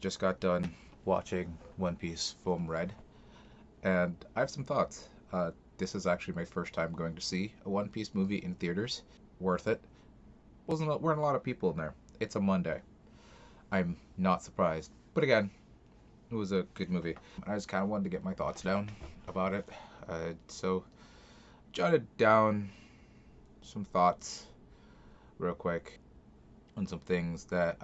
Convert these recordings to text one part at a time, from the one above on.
Just got done watching One Piece Film Red, and I have some thoughts. This is actually my first time going to see a One Piece movie in theaters. Worth it. Weren't a lot of people in there. It's a Monday. I'm not surprised. But again, it was a good movie. I just kind of wanted to get my thoughts down about it. So jotted down some thoughts real quick on some things that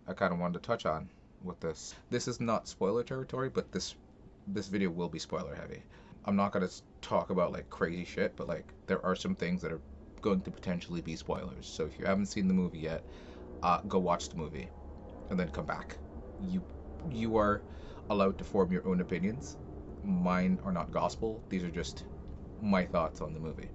I kind of wanted to touch on with this. This is not spoiler territory, but this video will be spoiler heavy. I'm not gonna talk about like crazy shit, but like there are some things that are going to potentially be spoilers. So if you haven't seen the movie yet, go watch the movie and then come back. You you are allowed to form your own opinions. Mine are not gospel. These are just my thoughts on the movie.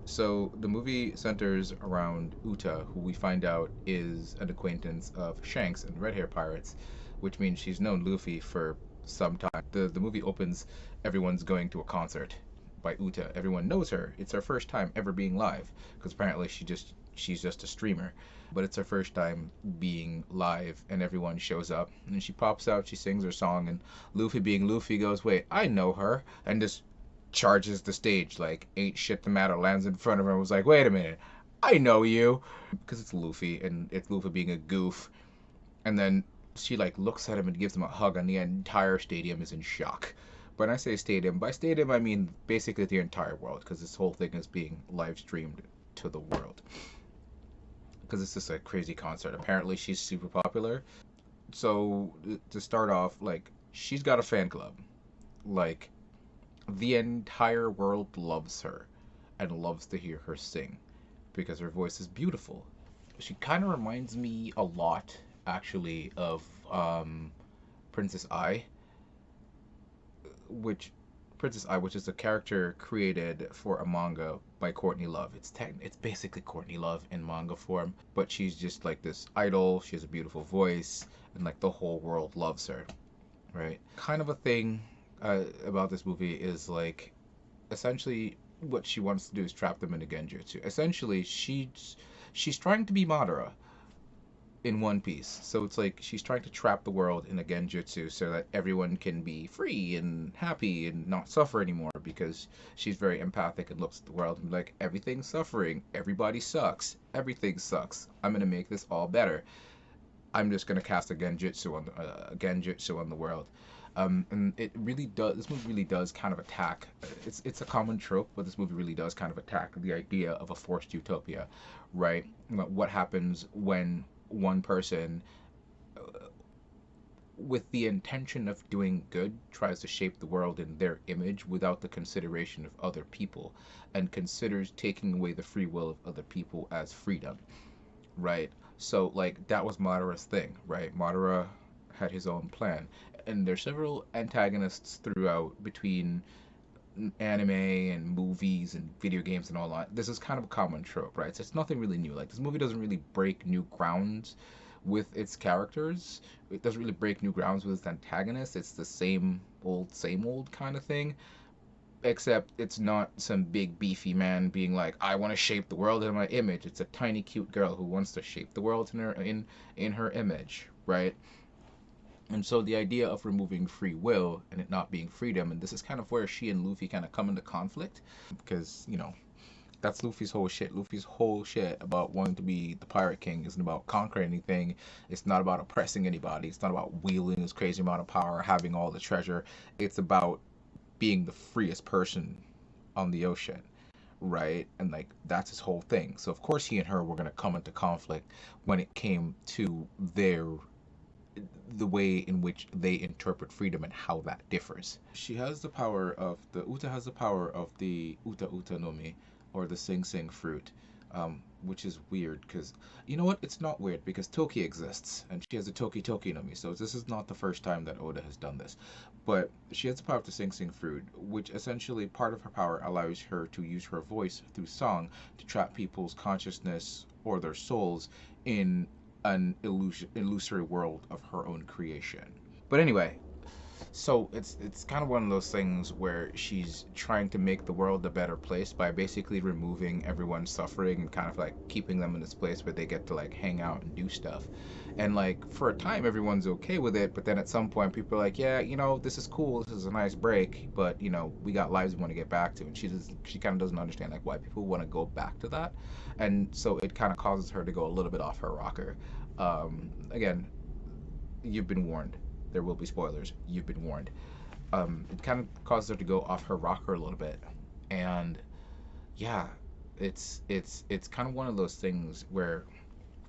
So the movie centers around Uta, who we find out is an acquaintance of Shanks and Red Hair Pirates, which means she's known Luffy for some time. The movie opens, everyone's going to a concert by Uta. Everyone knows her. It's her first time ever being live, because apparently she's just a streamer. But it's her first time being live, and everyone shows up. And she pops out, she sings her song, and Luffy, being Luffy, goes, "Wait, I know her," and just charges the stage like ain't shit the matter, lands in front of her and was like, "Wait a minute, I know you," because it's Luffy, and it's Luffy being a goof. And then she like looks at him and gives him a hug, and the entire stadium is in shock. When I say stadium, by stadium I mean basically the entire world, because this whole thing is being live streamed to the world, because it's just a crazy concert. Apparently she's super popular. So to start off, like, she's got a fan club. Like, the entire world loves her and loves to hear her sing because her voice is beautiful. She kind of reminds me a lot, actually, of Princess Ai, which which is a character created for a manga by Courtney Love. It's basically Courtney Love in manga form, but she's just like this idol. She has a beautiful voice, and like the whole world loves her, right? Kind of a thing about this movie is like essentially what she wants to do is trap them in a genjutsu. Essentially, she's trying to be Madara in One Piece. So it's like she's trying to trap the world in a genjutsu so that everyone can be free and happy and not suffer anymore, because she's very empathic and looks at the world and be like, everything's suffering, everybody sucks, everything sucks. I'm gonna make this all better. I'm just gonna cast a genjutsu on the world. And it really does. This movie really does kind of attack. It's a common trope, but this movie really does kind of attack the idea of a forced utopia, right? What happens when one person, with the intention of doing good, tries to shape the world in their image without the consideration of other people, and considers taking away the free will of other people as freedom, right? So like that was Madara's thing, right? Madara had his own plan, and there's several antagonists throughout between anime and movies and video games and all that. This is kind of a common trope, right? So it's nothing really new. Like, this movie doesn't really break new grounds with its characters. It doesn't really break new grounds with its antagonists. It's the same old kind of thing. Except it's not some big beefy man being like, "I want to shape the world in my image." It's a tiny cute girl who wants to shape the world in her image, right? And so the idea of removing free will and it not being freedom, and this is kind of where she and Luffy kind of come into conflict, because, that's Luffy's whole shit. Luffy's whole shit about wanting to be the Pirate King isn't about conquering anything. It's not about oppressing anybody. It's not about wielding this crazy amount of power, having all the treasure. It's about being the freest person on the ocean, right? And like that's his whole thing. So of course he and her were gonna come into conflict when it came to the way in which they interpret freedom and how that differs. She has the power of the Uta has the power of the Uta Uta no Mi, or the Sing Sing fruit, which is weird because, you know what? It's not weird because Toki exists and she has a Toki Toki no Mi. So this is not the first time that Oda has done this, but she has the power of the Sing Sing fruit, which essentially part of her power allows her to use her voice through song to trap people's consciousness or their souls in an illusory world of her own creation. But anyway, So it's kind of one of those things where she's trying to make the world a better place by basically removing everyone's suffering and kind of like keeping them in this place where they get to like hang out and do stuff. And like for a time everyone's okay with it, but then at some point people are like, yeah, this is cool, this is a nice break, but we got lives we want to get back to, and she kind of doesn't understand like why people want to go back to that, and so it kind of causes her to go a little bit off her rocker. Again, you've been warned. There will be spoilers. You've been warned. It kind of causes her to go off her rocker a little bit, and yeah, it's kind of one of those things where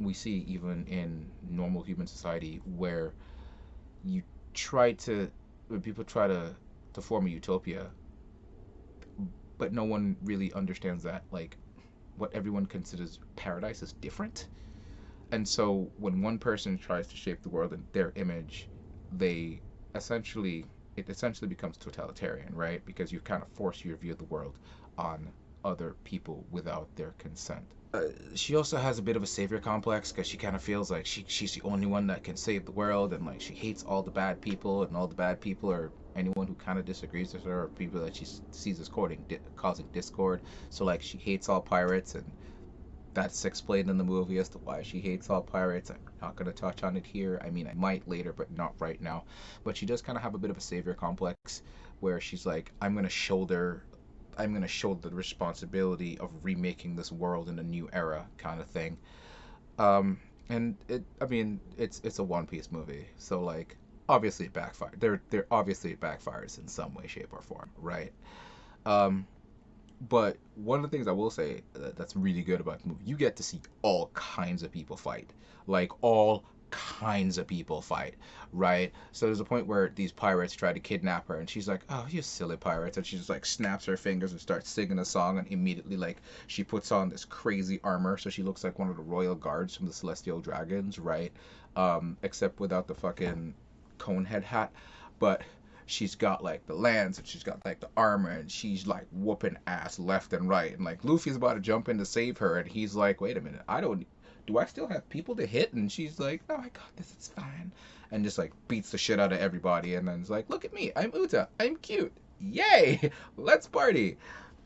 we see even in normal human society where you try to when people try to form a utopia, but no one really understands that like what everyone considers paradise is different. And so when one person tries to shape the world in their image, they essentially it essentially becomes totalitarian, right? Because you kind of force your view of the world on other people without their consent. She also has a bit of a savior complex because she kind of feels like she's the only one that can save the world, and like she hates all the bad people, and all the bad people are anyone who kind of disagrees with her or people that she sees as causing discord. So like she hates all pirates, and that's explained in the movie as to why she hates all pirates. I'm not going to touch on it here. I mean, I might later, but not right now. But she does kind of have a bit of a savior complex where she's like, I'm going to shoulder the responsibility of remaking this world in a new era kind of thing. And I mean, it's a One Piece movie, so like, obviously it backfired. There obviously it backfires in some way, shape, or form, right? Um, but one of the things I will say that's really good about the movie, you get to see all kinds of people fight. Like all kinds of people fight, right? So there's a point where these pirates try to kidnap her, and she's like, "Oh, you silly pirates!" And she just like snaps her fingers and starts singing a song, and immediately like she puts on this crazy armor, so she looks like one of the royal guards from the Celestial Dragons, right? Except without the fucking cone head hat, but she's got like the lance and she's got like the armor and she's like whooping ass left and right, and like Luffy's about to jump in to save her, and he's like, wait a minute, I don't do I still have people to hit? And she's like, no, I got this, it's fine, and just like beats the shit out of everybody, and then it's like, look at me, I'm Uta, I'm cute, yay, let's party.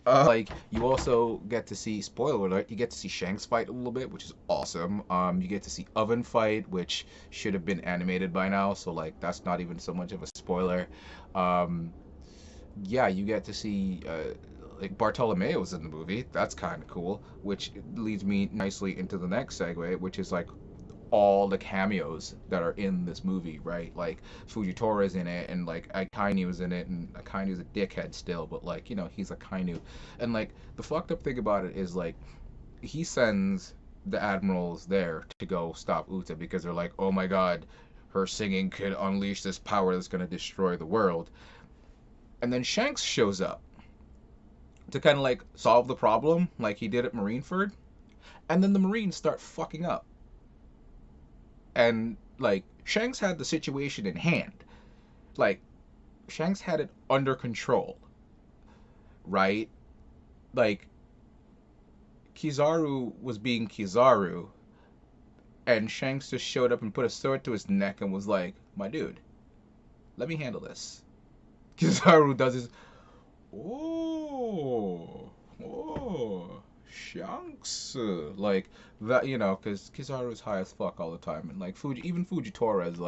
Like you also get to see, spoiler alert, you get to see Shanks fight a little bit, which is awesome. You get to see Oven fight, which should have been animated by now, so like that's not even so much of a spoiler. Um, yeah, you get to see like Bartolomeo's in the movie. That's kind of cool, which leads me nicely into the next segue, which is like all the cameos that are in this movie, right? Like Fujitori's in it, and like Akainu's in it, and Akainu's a dickhead still, but like he's Akainu, and like the fucked up thing about it is like he sends the admirals there to go stop Uta because they're like, oh my god, her singing could unleash this power that's gonna destroy the world, and then Shanks shows up to kind of like solve the problem, like he did at Marineford, and then the Marines start fucking up, and like Shanks had the situation in hand. Like Shanks had it under control, right? Like Kizaru was being Kizaru, and Shanks just showed up and put a sword to his neck and was like, "My dude, let me handle this." Kizaru does his, "Oh, oh, Shanks," like that, because Kizaru is high as fuck all the time, and like even Fujitora is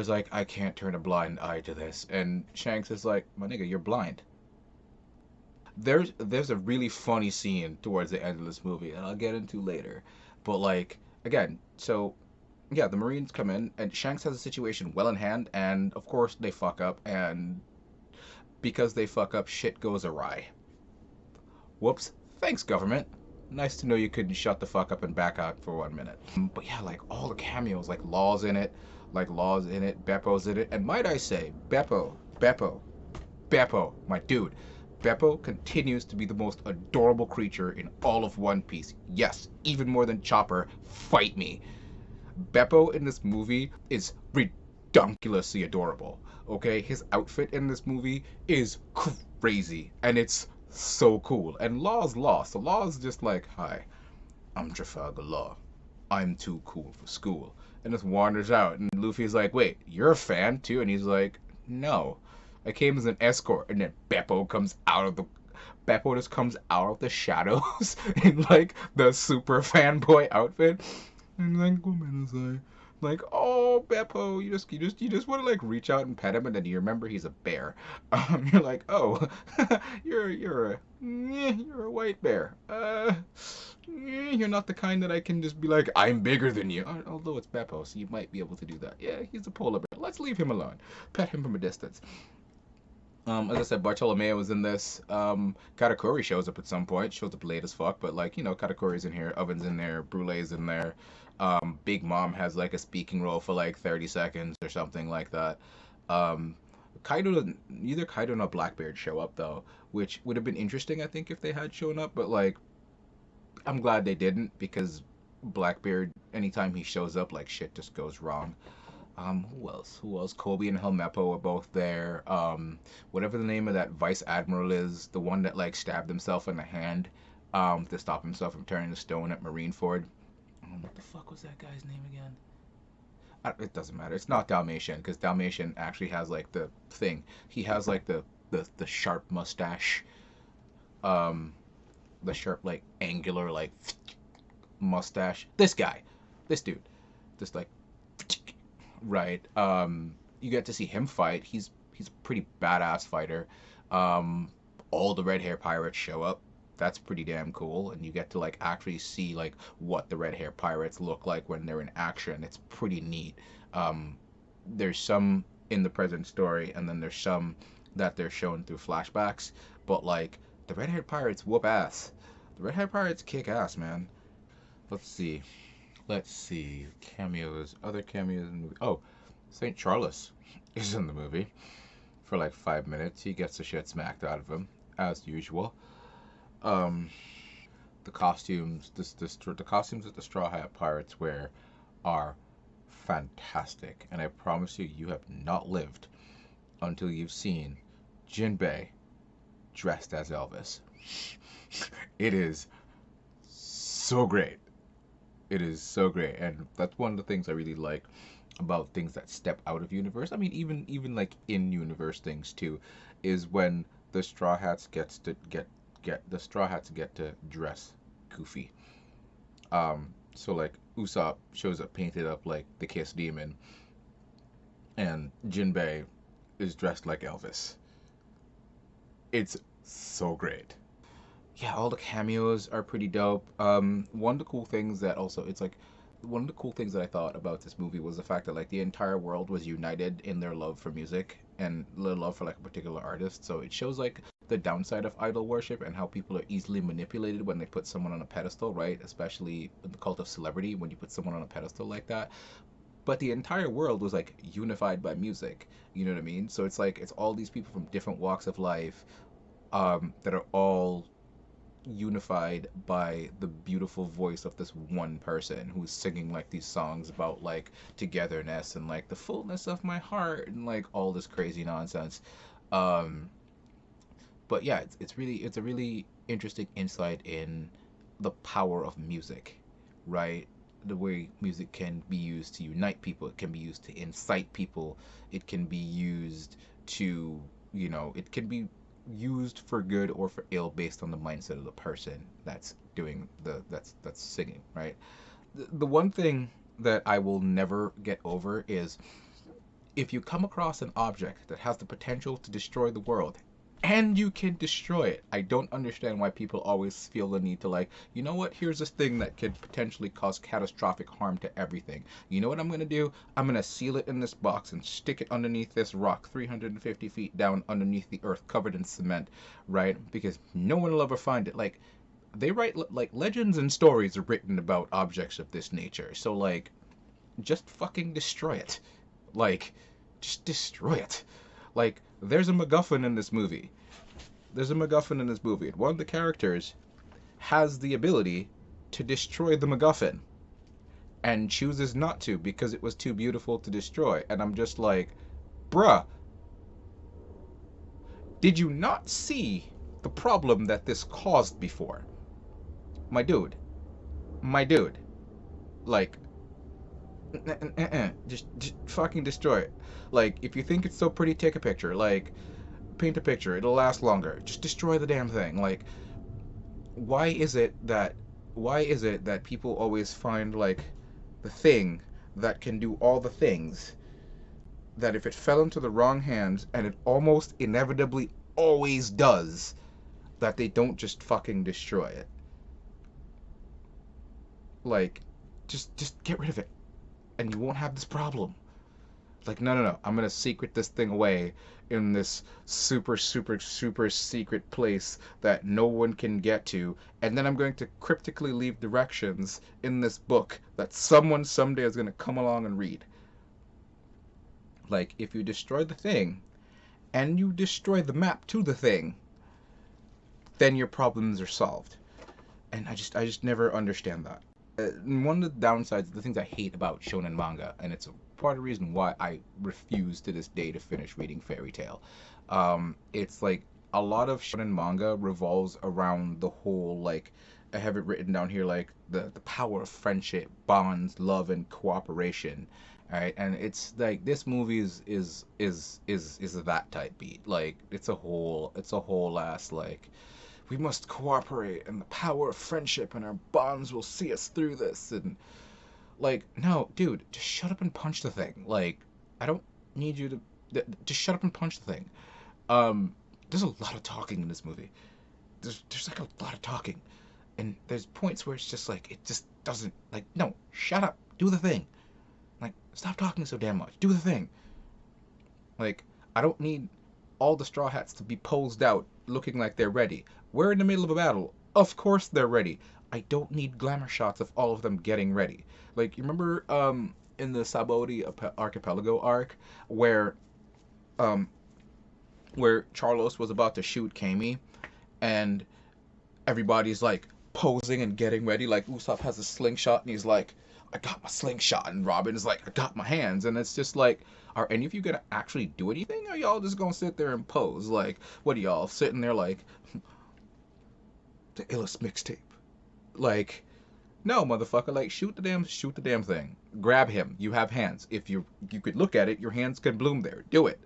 like, I can't turn a blind eye to this, and Shanks is like, my nigga, you're blind. There's a really funny scene towards the end of this movie, and I'll get into later, but like again, so yeah, the Marines come in, and Shanks has a situation well in hand, and of course they fuck up, and because they fuck up, shit goes awry. Whoops. Thanks, government. Nice to know you couldn't shut the fuck up and back out for 1 minute. But yeah, like all the cameos, like Law's in it, Beppo's in it, and might I say, Beppo, my dude. Beppo continues to be the most adorable creature in all of One Piece. Yes, even more than Chopper. Fight me. Beppo in this movie is ridiculously adorable. Okay, his outfit in this movie is crazy, and it's so cool. And Law's Law, so Law's just like, hi, I'm Trafalgar Law. I'm too cool for school. And just wanders out, and Luffy's like, wait, you're a fan too? And he's like, No. I came as an escort, and then Beppo just comes out of the shadows in like the super fanboy outfit, and like Gomenazai. Like, oh Beppo, you just want to like reach out and pet him, and then you remember he's a bear. You're like, oh, you're a white bear. You're not the kind that I can just be like, I'm bigger than you. Although it's Beppo, so you might be able to do that. Yeah, he's a polar bear. Let's leave him alone. Pet him from a distance. As I said, Bartolomeo was in this. Katakuri shows up at some point. Shows up late as fuck, but like Katakuri's in here, Oven's in there, Brulee's in there. Big Mom has like a speaking role for like 30 seconds or something like that. Um, Kaido doesn't. Neither Kaido nor Blackbeard show up though, which would have been interesting, I think, if they had shown up. But like, I'm glad they didn't because Blackbeard, anytime he shows up, like shit just goes wrong. Who else? Who else? Kobe and Helmeppo are both there. Whatever the name of that vice admiral is, the one that like stabbed himself in the hand, to stop himself from turning the stone at Marineford. What the fuck was that guy's name again? It doesn't matter. It's not Dalmatian because Dalmatian actually has like the thing. He has like the sharp mustache, um, the sharp like angular like mustache. This guy, this dude, just like right. You get to see him fight. He's a pretty badass fighter. Um, all the red hair pirates show up. That's pretty damn cool, and you get to like actually see like what the red hair pirates look like when they're in action. It's pretty neat. Um, there's some in the present story, and then there's some that they're shown through flashbacks. But like the red haired pirates whoop ass. The red haired pirates kick ass, man. Let's see. Let's see. Cameos. Other cameos in the movie. Oh, St. Charles is in the movie for like 5 minutes. He gets the shit smacked out of him, as usual. Um, the costumes, the costumes that the Straw Hat Pirates wear are fantastic, and I promise you, you have not lived until you've seen Jinbei dressed as Elvis. It is so great. It is so great, and that's one of the things I really like about things that step out of universe. I mean, even like in universe things too, is when the Straw Hats get the Straw Hats get to dress goofy. So like Usopp shows up painted up like the Kiss Demon, and Jinbei is dressed like Elvis. It's so great. Yeah, all the cameos are pretty dope. One of the cool things that also it's like one of the cool things that I thought about this movie was the fact that like the entire world was united in their love for music and their love for like a particular artist. So it shows like the downside of idol worship and how people are easily manipulated when they put someone on a pedestal, right? Especially in the cult of celebrity when you put someone on a pedestal like that. But the entire world was like unified by music. You know what I mean? So it's like it's all these people from different walks of life that are all unified by the beautiful voice of this one person who's singing like these songs about like togetherness and like the fullness of my heart and like all this crazy nonsense. Um, but yeah, it's a really interesting insight in the power of music, right? The way music can be used to unite people, it can be used to incite people, it can be used to, it can be used for good or for ill based on the mindset of the person that's doing that's singing, right? The one thing that I will never get over is if you come across an object that has the potential to destroy the world and you can destroy it. I don't understand why people always feel the need to like, you know what, here's this thing that could potentially cause catastrophic harm to everything. You know what I'm going to do? I'm going to seal it in this box and stick it underneath this rock 350 feet down underneath the earth covered in cement, right? Because no one will ever find it. Like, they write, like, legends and stories are written about objects of this nature. So, like, just fucking destroy it. Like, just destroy it. Like, there's a MacGuffin in this movie. There's a MacGuffin in this movie. And one of the characters has the ability to destroy the MacGuffin and chooses not to because it was too beautiful to destroy. And I'm just like, bruh, did you not see the problem that this caused before? My dude. My dude. Like, Just fucking destroy it. Like, if you think it's so pretty, take a picture. Like, paint a picture. It'll last longer. Just destroy the damn thing. Like, why is it that why is it that people always find like the thing that can do all the things that if it fell into the wrong hands, and it almost inevitably always does, that they don't just fucking destroy it? Like, just get rid of it and you won't have this problem. Like, no, no, no. I'm gonna secret this thing away in this super, super, super secret place that no one can get to, and then I'm going to cryptically leave directions in this book that someone someday is gonna come along and read. Like, if you destroy the thing and you destroy the map to the thing, then your problems are solved. And I just never understand that. One of the downsides, the things I hate about shonen manga, and it's a part of the reason why I refuse to this day to finish reading Fairy Tail. It's like a lot of shonen manga revolves around the whole like I have it written down here like the power of friendship, bonds, love, and cooperation. All right, and it's like this movie is that type beat. Like it's a whole ass like we must cooperate and the power of friendship and our bonds will see us through this. And like, no, dude, just shut up and punch the thing. Like, I don't need you to just shut up and punch the thing. um there's a lot of talking in this movie. There's like a lot of talking, and there's points where it's just like it just doesn't, like, no, shut up, do the thing. Like, stop talking so damn much, do the thing. Like, I don't need all the Straw Hats to be posed out looking like they're ready. We're in the middle of a battle. Of course they're ready. I don't need glamour shots of all of them getting ready. Like, you remember in the Sabaody Archipelago arc where um where Charlos was about to shoot Kami, and everybody's like posing and getting ready. Like, Usopp has a slingshot and he's like, I got my slingshot, and Robin is like, I got my hands. And it's just like, are any of you gonna actually do anything, or are y'all just gonna sit there and pose? Like, what are y'all sitting there like the illest mixtape? Like, no, motherfucker, like, shoot the damn thing. Grab him. You have hands. If you could look at it, your hands can bloom there. Do it.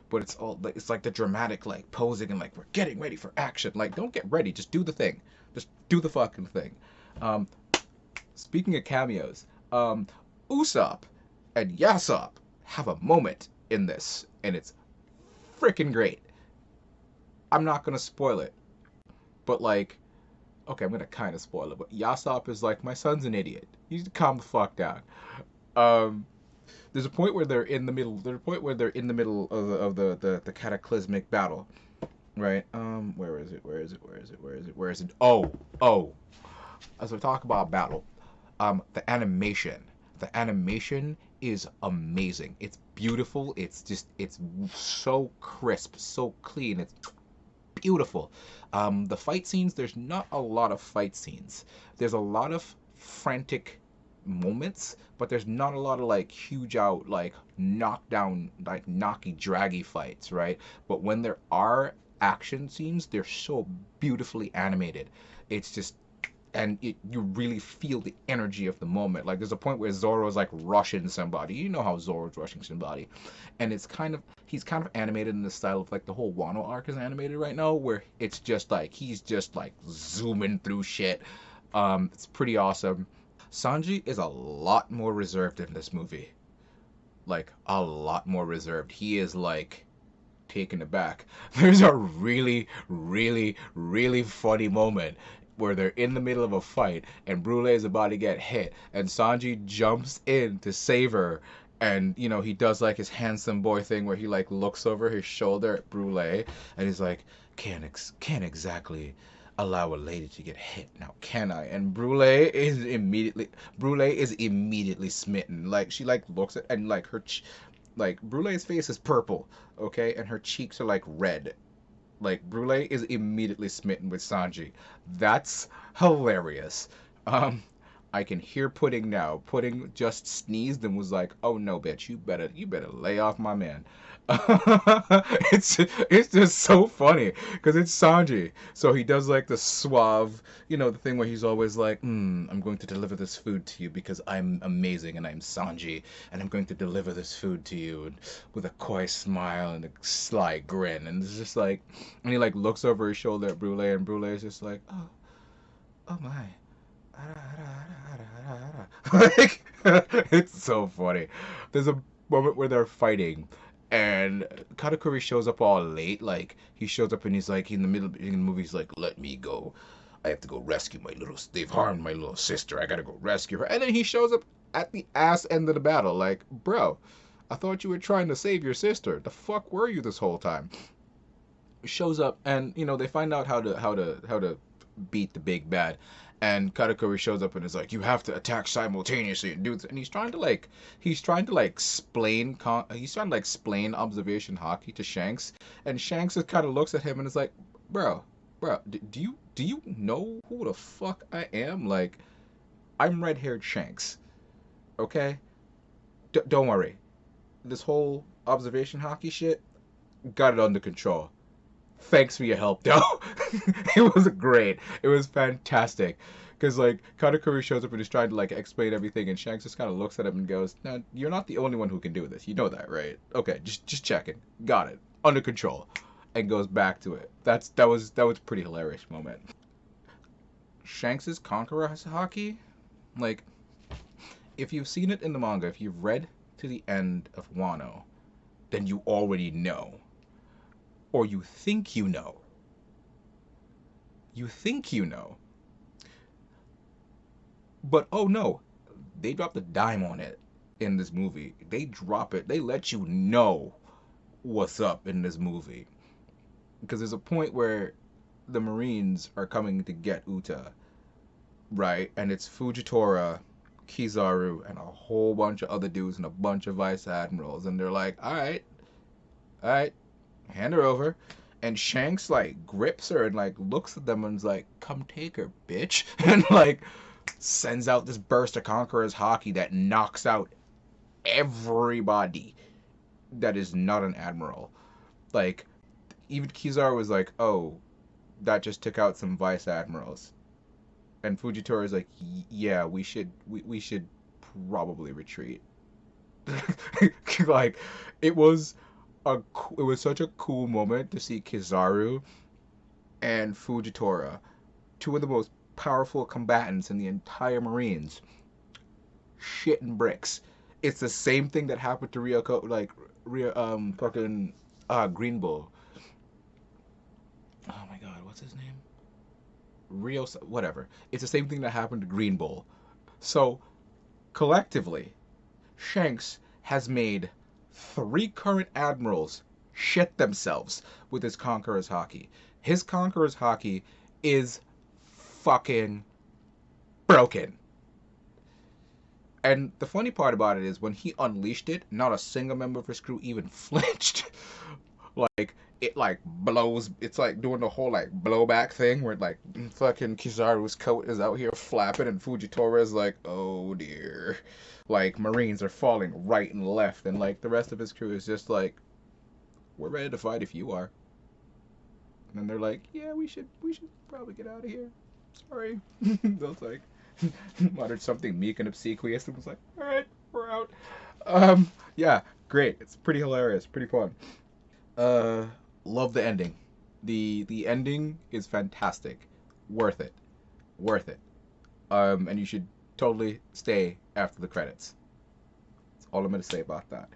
But it's like the dramatic like posing and like we're getting ready for action. Like, don't get ready, just do the thing. Just do the fucking thing. Um Speaking of cameos, Usopp and Yasop have a moment in this, and it's freaking great. I'm not gonna spoil it, but like, okay, I'm gonna kind of spoil it. But Yasop is like, my son's an idiot. You need to calm the fuck down. Um, there's a point where they're in the middle. There's a point where they're in the middle of the cataclysmic battle, right? Where is it? Where is it? Where is it? Where is it? Where is it? Oh. As we talk about battle, the animation. The animation is amazing. It's beautiful. It's so crisp, so clean. It's beautiful. The fight scenes, there's not a lot of fight scenes. There's a lot of frantic moments, but there's not a lot of like huge out, like knockdown, like knocky, draggy fights, right? But when there are action scenes, they're so beautifully animated. It's just, and you really feel the energy of the moment. Like, there's a point where Zoro's like rushing somebody. You know how Zoro's rushing somebody, and he's kind of animated in the style of like the whole Wano arc is animated right now, where it's just like he's just like zooming through shit. It's pretty awesome. Sanji is a lot more reserved in this movie. Like, a lot more reserved. He is like taken aback. There's a really, really, really funny moment where they're in the middle of a fight and Brule is about to get hit and Sanji jumps in to save her, and he does like his handsome boy thing where he like looks over his shoulder at Brule and he's like, can't exactly allow a lady to get hit now, can I? And Brule is immediately smitten. Like, she like looks at, and like like Brule's face is purple, okay, and her cheeks are like red. Like, Brule is immediately smitten with Sanji. That's hilarious. Um, I can hear Pudding now. Pudding just sneezed and was like, "Oh no, bitch, you better lay off my man." it's just so funny because it's Sanji. So he does like the suave, the thing where he's always like, I'm going to deliver this food to you because I'm amazing and I'm Sanji, and I'm going to deliver this food to you and with a coy smile and a sly grin, and it's just like, and he like looks over his shoulder at Brule, and Brule is just like, oh my. Like, it's so funny. There's a moment where they're fighting, and Katakuri shows up all late. Like, he shows up and he's like, in the middle in the movie, he's like, "Let me go. I have to go rescue my little. They've harmed my little sister. I gotta go rescue her." And then he shows up at the ass end of the battle. Like, bro, I thought you were trying to save your sister. The fuck were you this whole time? Shows up, and they find out how to beat the big bad. And Katakuri shows up and is like, "You have to attack simultaneously and do this." And he's trying to explain observation hockey to Shanks. And Shanks just kind of looks at him and is like, bro, do you know who the fuck I am? Like, I'm red-haired Shanks, okay? Don't worry. This whole observation hockey shit, got it under control. Thanks for your help, though. It was great. It was fantastic. Because, like, Katakuri shows up and is trying to, like, explain everything, and Shanks just kind of looks at him and goes, "No, you're not the only one who can do this. You know that, right? Okay, just checking. Got it. Under control." And goes back to it. That was a pretty hilarious moment. Shanks's Conqueror Haki, like, if you've seen it in the manga, if you've read to the end of Wano, then you already know. Or you think you know. You think you know. But oh no, they dropped a dime on it in this movie. They drop it. They let you know what's up in this movie. Because there's a point where the Marines are coming to get Uta, right? And it's Fujitora, Kizaru, and a whole bunch of other dudes and a bunch of vice admirals. And they're like, all right, hand her over. And Shanks like grips her and like looks at them and's like, "Come take her, bitch." And like sends out this burst of Conqueror's Haki that knocks out everybody that is not an admiral. Like, even Kizaru was like, "Oh, that just took out some vice admirals." And Fujitora is like, "Yeah, we should probably retreat." Like, it was it was such a cool moment to see Kizaru and Fujitora, two of the most powerful combatants in the entire Marines, shitting bricks. It's the same thing that happened to Ryoko, like fucking Green Bull. Oh my god, what's his name? Rio, whatever. It's the same thing that happened to Green Bull. So collectively, Shanks has made 3 current admirals shit themselves with his Conqueror's Haki. His Conqueror's Haki is fucking broken. And the funny part about it is when he unleashed it, not a single member of his crew even flinched. Like, it like blows, it's like doing the whole like blowback thing where like fucking Kizaru's coat is out here flapping and Fujitora is like, "Oh dear." Like, Marines are falling right and left, and like the rest of his crew is just like, "We're ready to fight if you are." And then they're like, "Yeah, we should probably get out of here. Sorry." They'll like muttered something meek and obsequious and was like, "All right, we're out." Yeah, great. It's pretty hilarious, pretty fun. Uh, love the ending. The ending is fantastic. Worth it. Worth it. And you should totally stay after the credits. That's all I'm gonna say about that.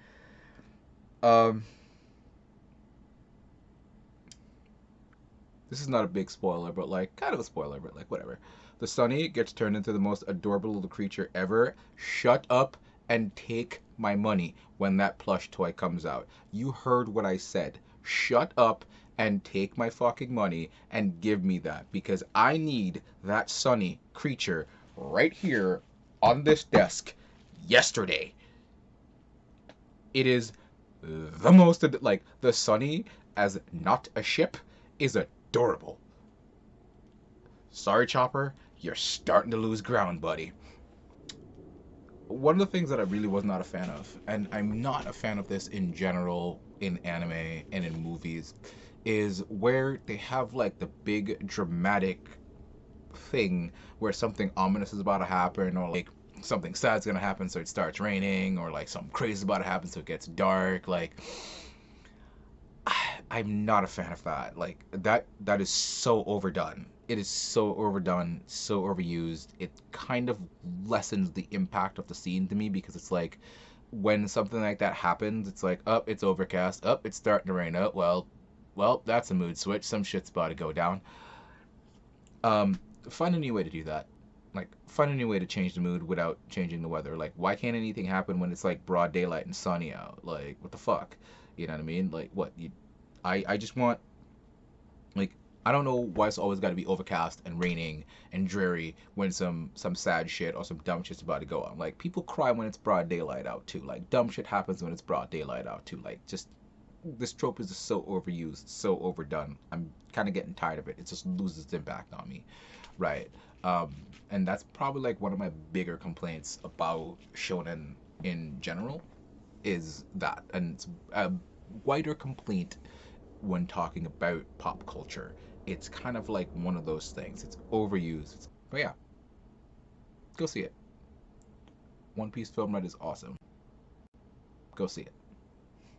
Um, this is not a big spoiler, but like kind of a spoiler, but like whatever. The Sunny gets turned into the most adorable little creature ever. Shut up and take my money when that plush toy comes out. You heard what I said. Shut up and take my fucking money and give me that, because I need that Sunny creature right here on this desk yesterday. It is the most, like, the Sunny as not a ship is adorable. Sorry, Chopper, you're starting to lose ground, buddy. one of the things that I really was not a fan of, and I'm not a fan of this in general in anime and in movies, is where they have like the big dramatic thing where something ominous is about to happen, or like something sad's gonna happen so it starts raining, or like something crazy is about to happen so it gets dark. Like I'm not a fan of that. Like that is so overdone. It is so overdone, so overused. It kind of lessens the impact of the scene to me because it's like when something like that happens, it's like, up, it's overcast, up, it's starting to rain, up, well, that's a mood switch. Some shit's about to go down. Um, Find a new way to do that. Like, find a new way to change the mood without changing the weather. Like, why can't anything happen when it's like broad daylight and sunny out? Like, what the fuck? You know what I mean? Like, what? I just want, like, I don't know why it's always got to be overcast and raining and dreary when some sad shit or some dumb shit's about to go on. Like, people cry when it's broad daylight out too. Like, dumb shit happens when it's broad daylight out too. Like, just this trope is just so overused, so overdone. I'm kind of getting tired of it. It just loses its impact on me, right? Um, and that's probably like one of my bigger complaints about shonen in general is that, and it's a wider complaint when talking about pop culture. It's kind of like one of those things. It's overused. But yeah, go see it. One Piece Film Red is awesome. Go see it.